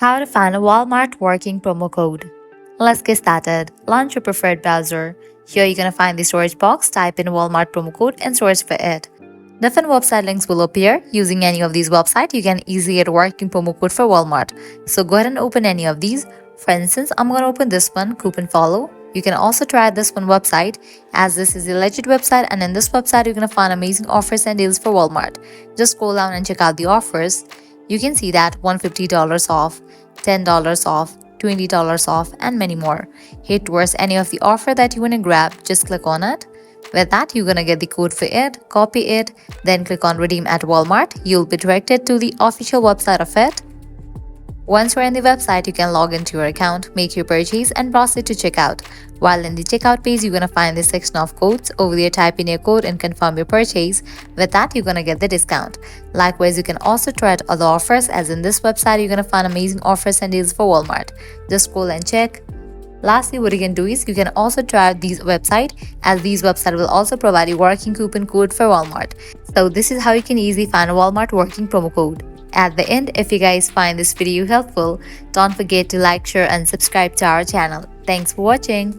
How to find a Walmart working promo code. Let's get started. Launch your preferred browser. Here you're gonna find the search box, type in Walmart promo code and search for it. Different website links will appear. Using any of these websites, you can easily get a working promo code for Walmart. So go ahead and open any of these. For instance, I'm gonna open this one, Coupon Follow. You can also try this one website as this is a legit website, and in this website you're gonna find amazing offers and deals for Walmart. Just scroll down and check out the offers. You can see that $150 off, $10 off, $20 off, and many more. Hit towards any of the offer that you want to grab, just click on it. With that, you're gonna get the code for it, copy it, then click on redeem at Walmart. You'll be directed to the official website of it. Once you're in the website, you can log into your account, make your purchase, and proceed to checkout. While in the checkout page, you're gonna find the section of codes. Over there, type in your code and confirm your purchase. With that, you're gonna get the discount. Likewise, you can also try out other offers, as in this website, you're gonna find amazing offers and deals for Walmart. Just scroll and check. Lastly, what you can do is you can also try out these website, as these website will also provide you working coupon code for Walmart. So this is how you can easily find a Walmart working promo code. At the end, if you guys find this video helpful, don't forget to like, share and subscribe to our channel. Thanks for watching.